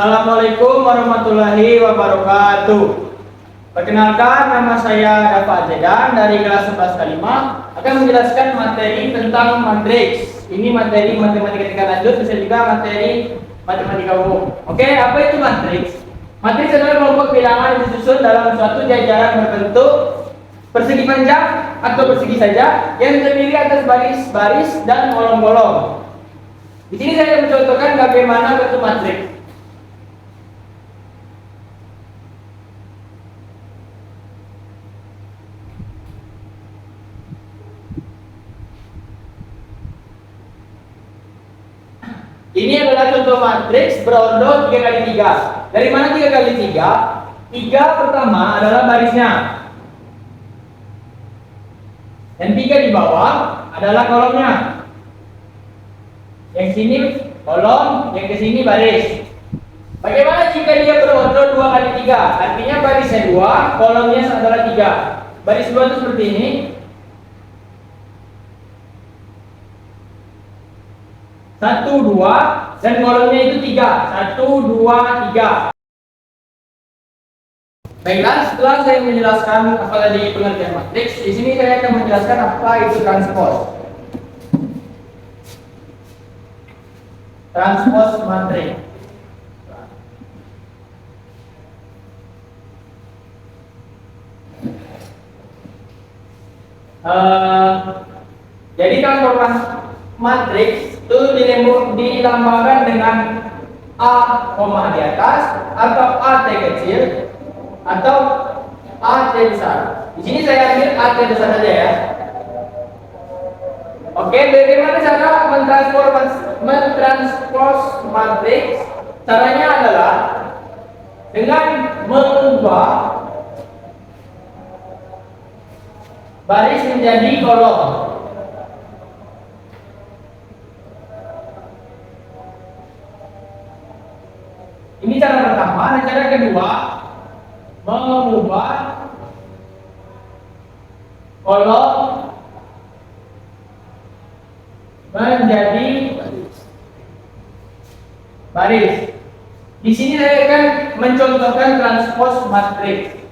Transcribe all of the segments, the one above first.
Assalamualaikum warahmatullahi wabarakatuh. Perkenalkan, nama saya Dafa Zedan dari kelas 11 K5 akan menjelaskan materi tentang matriks. Ini materi matematika tingkat lanjut, bisa juga materi matematika umum. Oke, apa itu matriks? Matriks adalah kelompok bilangan yang disusun dalam suatu jajaran berbentuk persegi panjang atau persegi saja yang terdiri atas baris-baris dan kolom-kolom. Di sini saya mencontohkan bagaimana bentuk matriks. Ini adalah contoh matriks berondol 3 kali 3. Dari mana 3 kali 3? 3 pertama adalah barisnya. Dan 3 di bawah adalah kolomnya. Yang sini kolom, yang ke sini baris. Bagaimana jika dia berondol 2 kali 3? Artinya barisnya 2, kolomnya adalah 3. Baris 2 itu seperti ini. 1, 2, dan kolomnya itu 3. 1, 2, 3. Baiklah, setelah saya menjelaskan apa tadi pengertian matriks, di sini saya akan menjelaskan apa itu transpose. Transpose matriks. Jadi transformasi matriks itu dilambangkan dengan A koma di atas atau A T kecil atau A T besar. Di sini saya ambil A T besar saja ya. Oke, bagaimana cara mentranspose matriks? Caranya adalah dengan mengubah baris menjadi kolom. Ini cara pertama. Dan cara kedua, mengubah kolom menjadi baris. Di sini saya akan mencontohkan transpose matriks.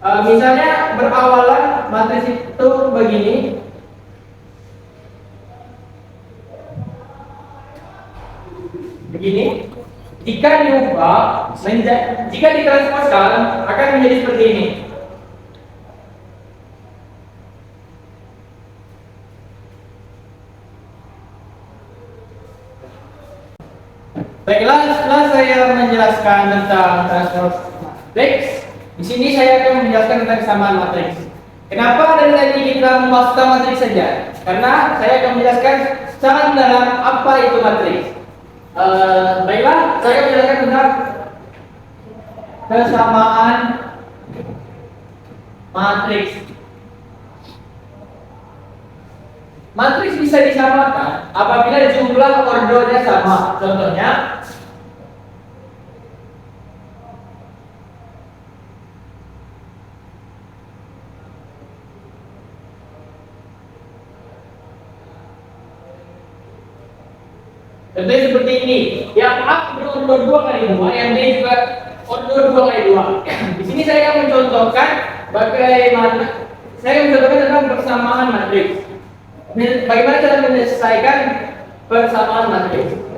Misalnya berawalan matriks itu begini. Begini. Jika diubah, jika ditransposkan akan menjadi seperti ini. Baiklah, setelah saya menjelaskan tentang transpose matriks, di sini saya akan menjelaskan tentang kesamaan matriks. Kenapa dari tadi kita membahas tentang matriks saja? Karena saya akan menjelaskan secara mendalam apa itu matriks. Baiklah, saya menjelaskan tentang kesamaan matriks. Matriks bisa disamakan apabila jumlah ordonya sama. Contohnya, contohnya seperti ini. Yang A berordor 2 kali 2, yang B juga ordor 2 kali 2. Di sini saya akan mencontohkan bagaimana tentang persamaan matriks. Bagaimana cara menyelesaikan persamaan matriks?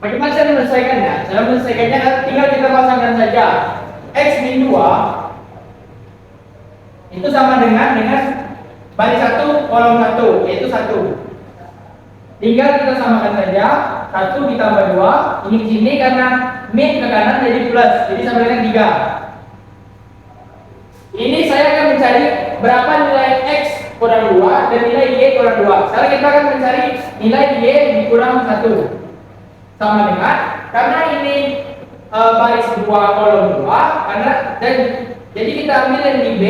Bagaimana cara menyelesaikannya? Cara menyelesaikannya tinggal kita pasangkan saja X min 2 itu sama dengan baris 1 kolom 1, yaitu 1. Tinggal kita samakan saja 1 ditambah 2, ini ke sini karena min ke kanan jadi plus, jadi sama dengan 3. Ini saya akan mencari berapa nilai X kurang 2 dan nilai Y kurang 2. Sekarang kita akan mencari nilai Y dikurang 1. Sama dengan, karena ini baris 2 kolom 2, karena dan jadi kita ambil yang di B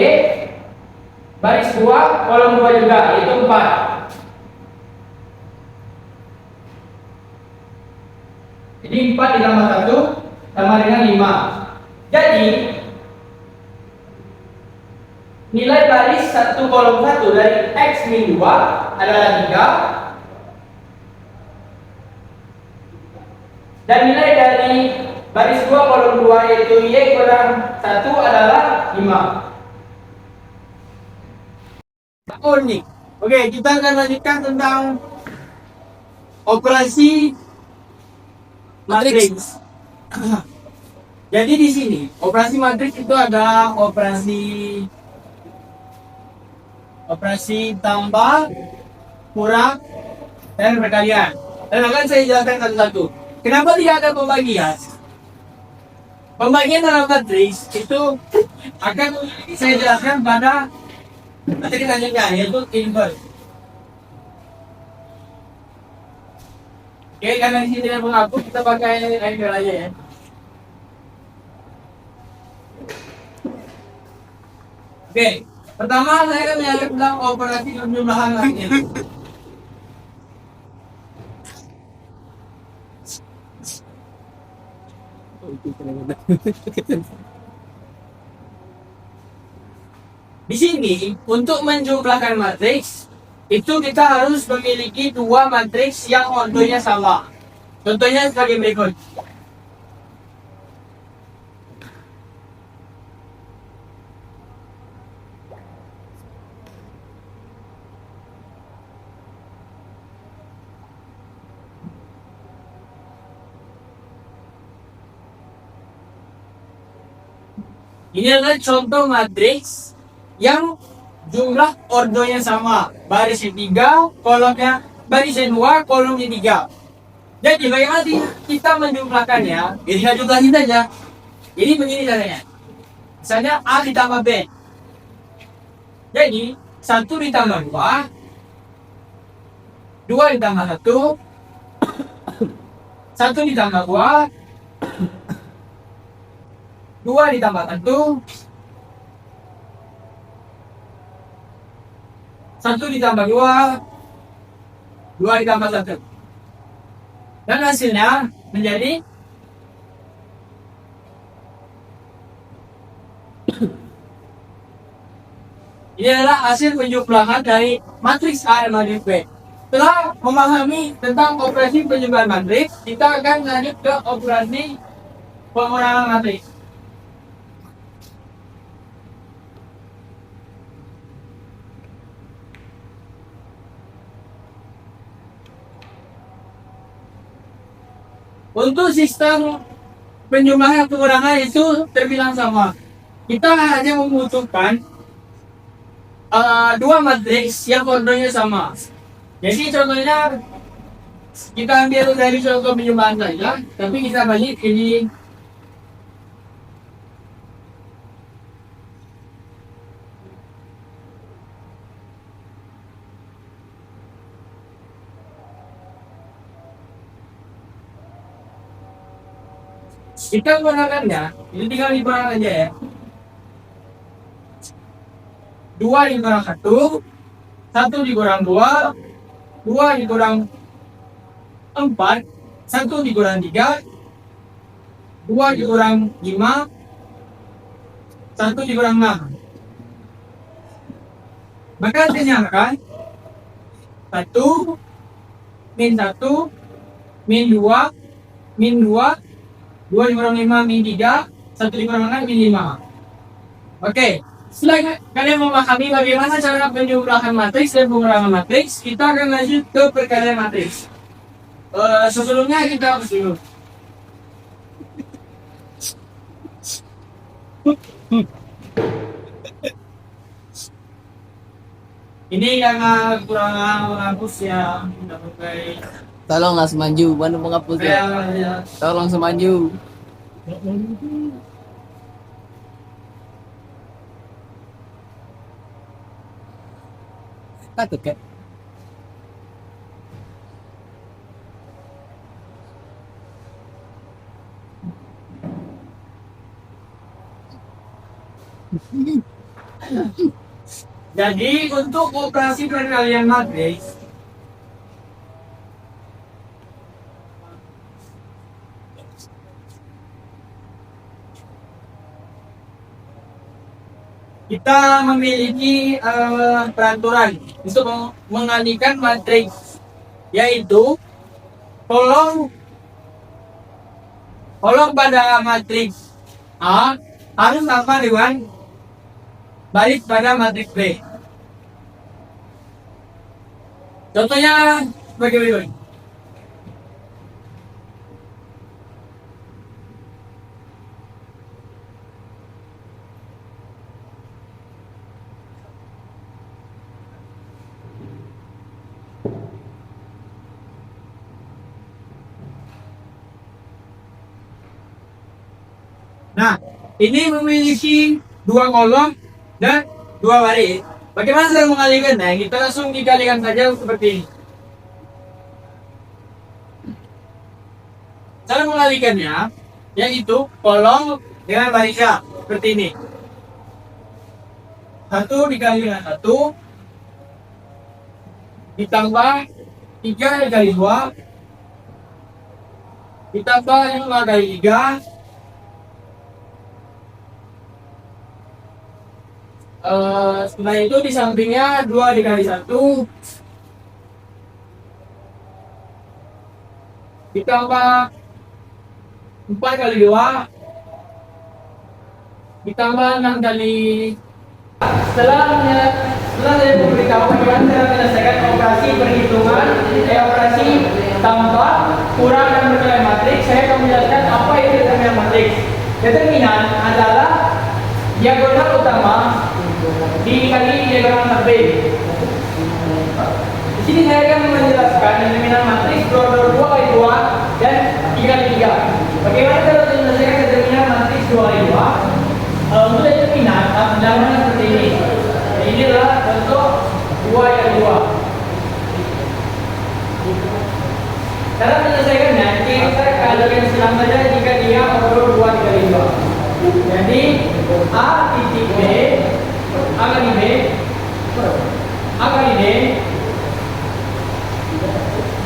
baris 2, kolom 2 juga, itu 4. Jadi 4 ditambah 1 sama dengan 5. Jadi nilai baris 1 kolom 1 dari X min 2 adalah 3. Dan nilai dari baris 2 kolom 2 yaitu Y kurang 1 adalah 5. Nih. Oke, kita akan lanjutkan tentang operasi matriks. Jadi di sini operasi matriks itu ada operasi tambah, kurang, dan perkalian. Dan akan saya jelaskan satu-satu. Kenapa tidak ada pembagian? Pembagian dalam matriks itu akan saya jelaskan pada materi selanjutnya, yaitu inverse. Oke, karena di sini tidak menghapus, kita pakai angle aja ya. Oke, pertama saya akan menjelaskan tentang operasi penjumlahan lagi. Di sini untuk menjumlahkan matriks itu kita harus memiliki dua matriks yang ordonya sama. Contohnya sebagai berikut. Ini adalah contoh matriks yang jumlah ordonya sama. Barisnya 3, kolomnya barisnya 2, kolomnya 3. Jadi bagaimana kita menjumlahkannya? Ya tinggal jumlahin saja. Jadi begini caranya. Misalnya A ditambah B. Jadi 1 ditambah 2, 2 ditambah 1, 1 ditambah 2, 2 ditambah 1, 1 ditambah 2, 2 ditambah 1. Dan hasilnya menjadi ini adalah hasil penjumlahan dari matriks A dan matriks B. Setelah memahami tentang operasi penjumlahan matriks, kita akan lanjut ke operasi pengurangan matriks. Untuk sistem penjumlahan pengurangan itu terbilang sama. Kita hanya membutuhkan dua matriks yang ordonya sama. Jadi contohnya kita ambil dari contoh penjumlahan saja, tapi kita balik ini. Kita gunakannya, ini tinggal dikurang aja ya. 2 dikurang 1, 1 dikurang 2, 2 dikurang 4, 1 dikurang 3, 2 dikurang 5, 1 dikurang 6. Maka hasilnya akan 1, min 1, min 2, min 2, 2 dikurang 5, min 3, 1 dikurang 6, min 5. Oke, setelah kalian memahami bagaimana cara penjumlahan matriks dan pengurangan matriks, kita akan lanjut ke perkalian matriks. Sebelumnya kita hapus dulu. Ini yang kurang menghapus ya, tidak pakai. Tolong langsung maju, mana menghapus ya? Tolong langsung maju. Takut kan? Jadi untuk operasi perkalian matriks kita memiliki peraturan untuk mengalihkan matriks, yaitu kolom pada matriks A harus sama dengan balik pada matriks B. Contohnya sebagai berikut. Nah, ini memiliki dua kolom dan dua baris. Bagaimana cara mengalihkannya? Kita langsung dikalikan saja seperti ini. Cara mengalihkannya yaitu kolom dengan barisnya seperti ini. 1 dikali dengan 1 ditambah 3 dikali 2 ditambah 5 kali 3 setelah itu di sampingnya 2 dikali 1 ditambah 4 kali 2 ditambah 6 kali. Setelah saya memberitahu bagaimana cara menyelesaikan operasi perhitungan, operasi tambah, kurang, dan perkalian matriks, saya akan menjelaskan apa itu determinan matriks. Determinan adalah diagonal utama dikali diagonal B. Di sini saya akan menjelaskan determinan matriks berodor 2 kali 2 dan 3 kali 3. Bagaimana cara menyelesaikan determinan matriks 2 kali 2? Untuk determinan pendalaman seperti ini. Ini adalah contoh 2 kali 2. Cara menyelesaikannya kita kalikan silang saja jika dia berodor 2 dikali 2. Jadi A titik B A kali B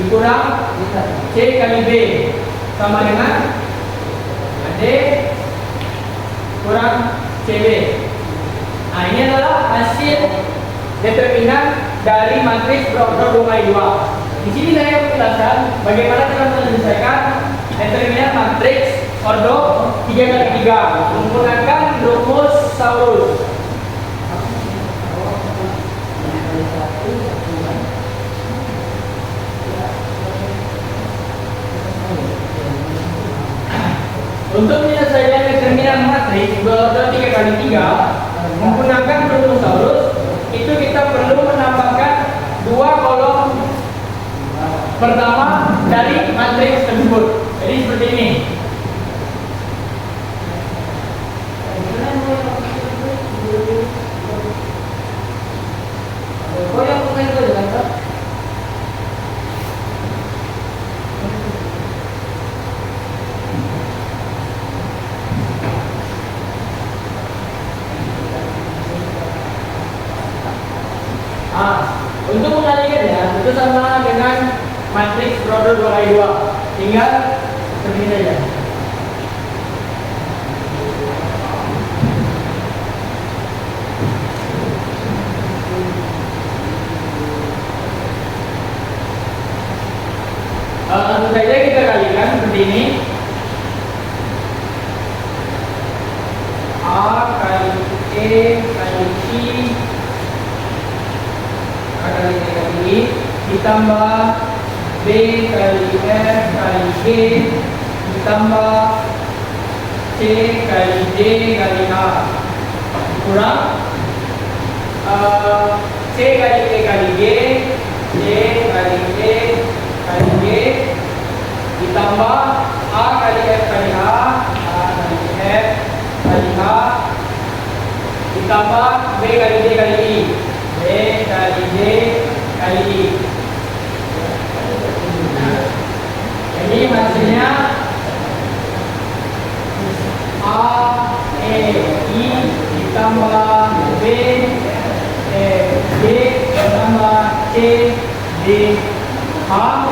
dikurang C kali B sama dengan D kurang CB. Nah, ini adalah hasil determinan dari matriks berodor 2 kali 2. Di sini saya menjelaskan bagaimana cara menyelesaikan determinan matriks ordor 3 kali 3 menggunakan rumus Saurus. Untuk menyelesaikan determinan matriks berodor 3 kali 3 menggunakan rumus Saurus, itu kita perlu menambahkan 2 kolom pertama dari matriks tersebut. Jadi seperti ini. Untuk mengalihkannya itu sama dengan matriks berodor 2 kali 2. Tinggal seperti ini saja. Langsung saja kita kalikan seperti ini. A kali E kali I kali D kali I ditambah B kali F kali G ditambah C kali D kali A kurang C kali E kali G D kali E kali G ditambah A kali F kali A kali F kali A ditambah B kali D kali I B kali D kali I. Jadi hasilnya A E I ditambah B E A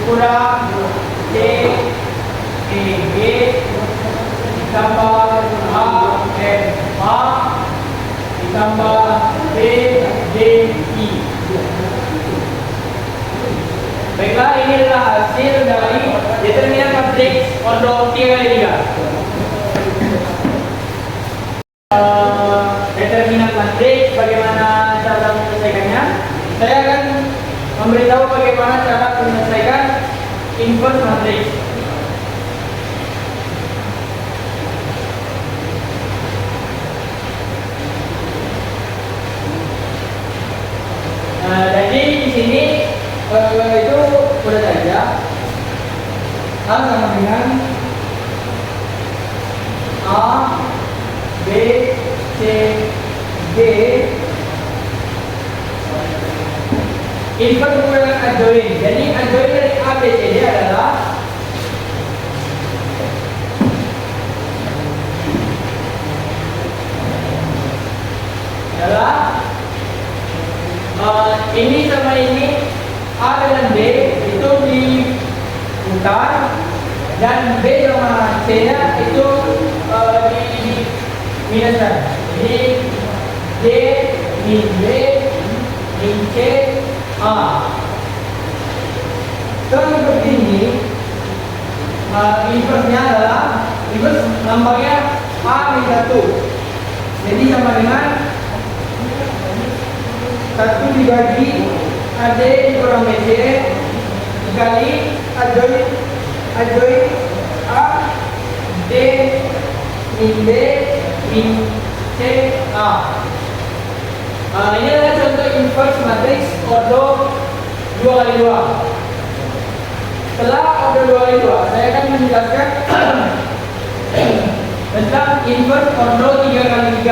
kurang C E G ditambah A F A ditambah B D I. Baiklah, ini adalah hasil dari determinan matriks ordo 3x3. Determinan matriks, bagaimana cara menyelesaikannya? Saya akan memberitahu bagaimana cara menyelesaikan inverse matriks. Jadi di sini itu udah saja. A sama dengan A, B, C, D. Inverse menggunakan adjoin. Jadi adjoin dari A, B, C, D adalah ini sama ini, A dengan B itu diputar dan B sama C nya itu di minuskan. Jadi D min B min C A. Seperti ini, inverse-nya adalah inverse lambangnya A min 1. Jadi sama dengan 1 dibagi AD dikurang BC dikali adjoin A D min B min C A. Ini adalah contoh inverse matrix ordo 2x2. Setelah ordo 2x2, saya akan menjelaskan tentang inverse ordo 3x3.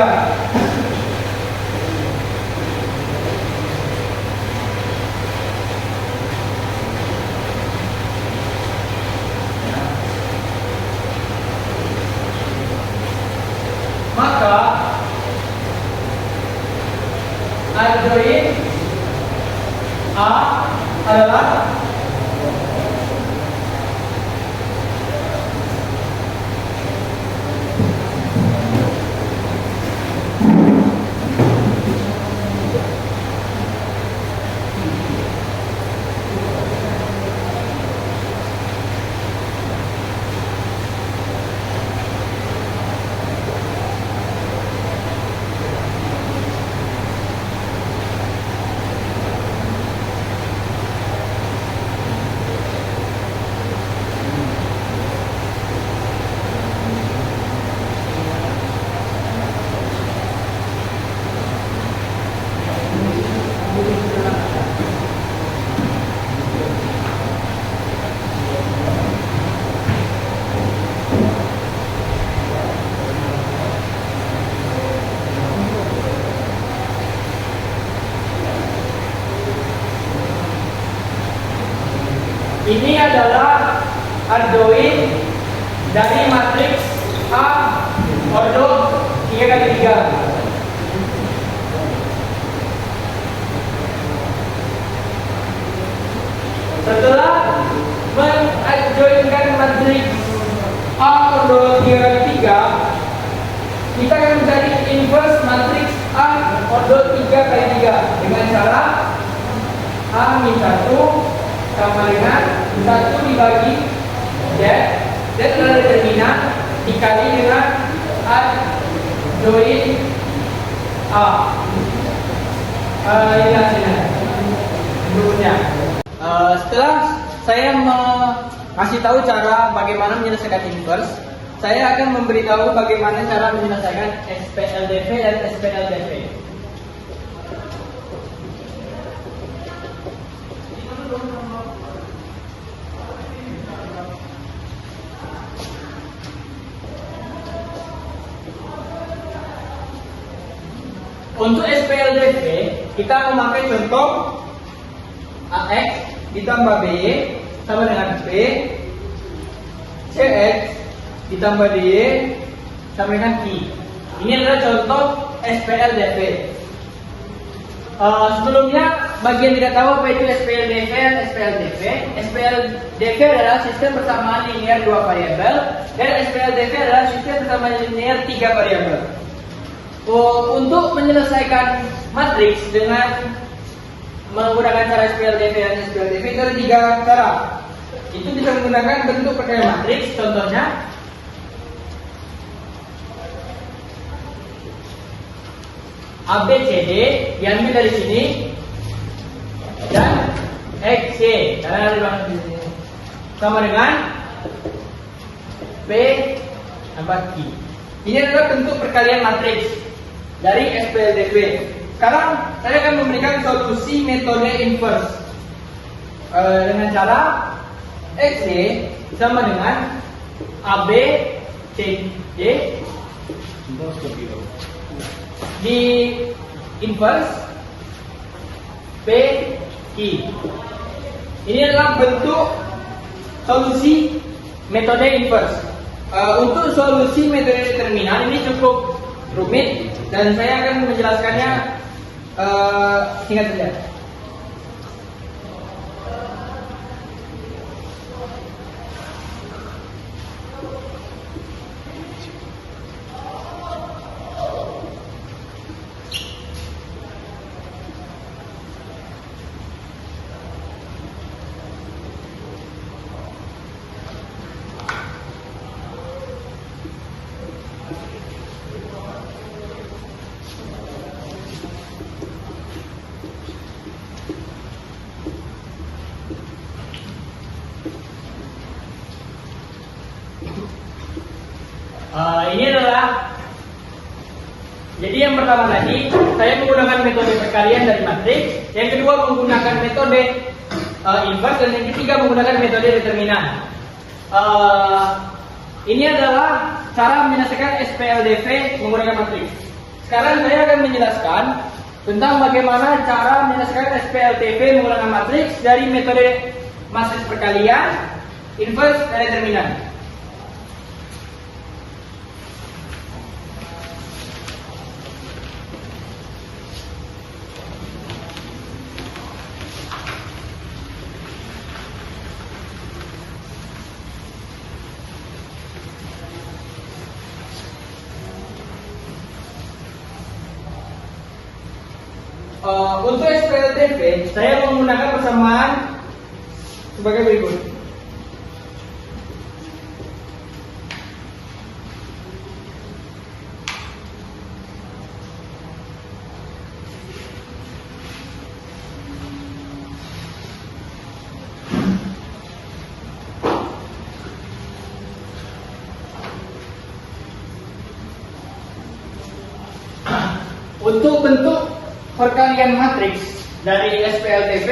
Maka adjoin A adalah ini adalah adjoin dari matriks A ordo 3x3. Setelah mengadjoinkan matriks A ordo 3x3, kita akan mencari inverse matriks A ordo 3x3 dengan cara A min 1 sama dengan 1 dibagi Z adalah determinan dikali dengan adjoin A. Ini hasilnya berikutnya. Setelah saya kasih tahu cara bagaimana menyelesaikan inverse, saya akan memberitahu bagaimana cara menyelesaikan SPLDV dan SPLDV. Untuk SPLDV, kita memakai contoh AX ditambah BY sama dengan B, CX ditambah DY sama dengan I. Ini adalah contoh SPLDV. Sebelumnya bagi yang tidak tahu apa itu SPLDV dan SPLDV. SPLDV adalah sistem persamaan linear dua variabel dan SPLDV adalah sistem persamaan linear tiga variabel. Untuk menyelesaikan matriks dengan menggunakan cara SPLDV dan SPLDV itu ada tiga cara. Itu bisa menggunakan bentuk perkalian matriks, contohnya ABCD diambil dari sini dan XY karena ada di sini sama dengan P tambah Q. Ini adalah bentuk perkalian matriks dari SPLDV. Sekarang saya akan memberikan solusi metode inverse dengan cara XY sama dengan AB CD di inverse P Q. Ini adalah bentuk solusi metode inverse. Untuk solusi metode determinan ini cukup rumit dan saya akan menjelaskannya singkat saja. Ini adalah, jadi yang pertama tadi saya menggunakan metode perkalian dari matriks, yang kedua menggunakan metode inverse, dan yang ketiga menggunakan metode determinan. Ini adalah cara menyelesaikan SPLDV menggunakan matriks. Sekarang saya akan menjelaskan tentang bagaimana cara menyelesaikan SPLDV menggunakan matriks dari metode matriks perkalian, inverse, dan determinan. Untuk SPLDV saya menggunakan persamaan sebagai berikut. Untuk bentuk perkalian matriks dari SPLDV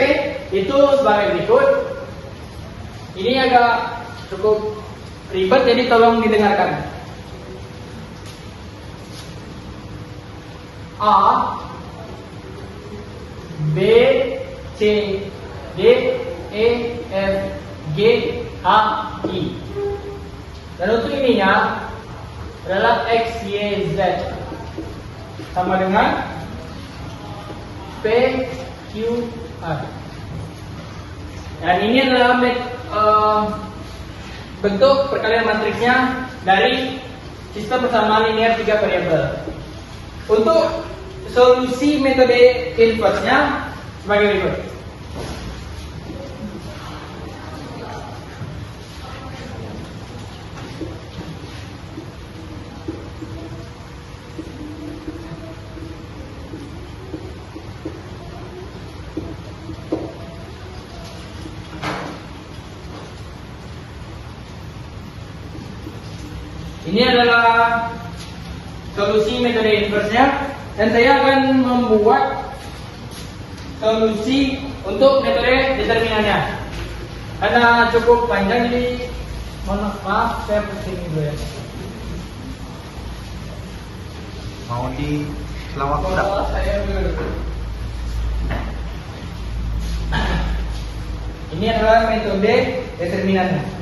itu sebagai berikut. Ini agak cukup ribet, jadi tolong didengarkan. A, B, C, D, E, F, G, H, I. Dan untuk ininya adalah X, Y, Z sama dengan P, Q, R. Dan ini adalah bentuk perkalian matriksnya dari sistem persamaan linear tiga variabel. Untuk solusi metode inverse-nya sebagai berikut. Ini adalah solusi metode inverse-nya, dan saya akan membuat solusi untuk metode determinannya. Karena cukup panjang, jadi maaf saya pusing dulu ya. Mau di selawat enggak? Saya dulu. Ini adalah metode determinannya.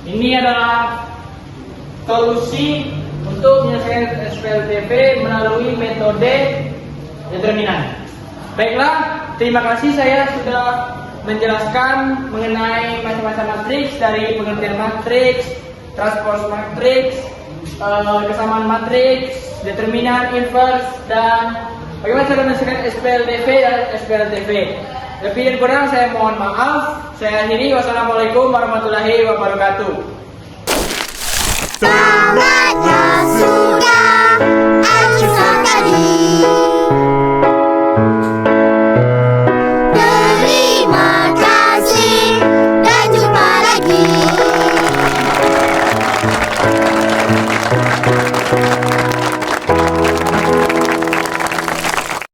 Ini adalah solusi untuk menyelesaikan SPLTP melalui metode determinan. Baiklah, terima kasih saya sudah menjelaskan mengenai macam-macam matriks, dari pengertian matriks, transpose matriks, kesamaan matriks, determinan, inverse, dan bagaimana cara menyelesaikan SPLTP dan SPLTP. Lebih dan kurang saya mohon maaf. Saya akhiri. Wassalamualaikum warahmatullahi wabarakatuh. Tamatlah sudah acuan tadi. Terima kasih dan jumpa lagi.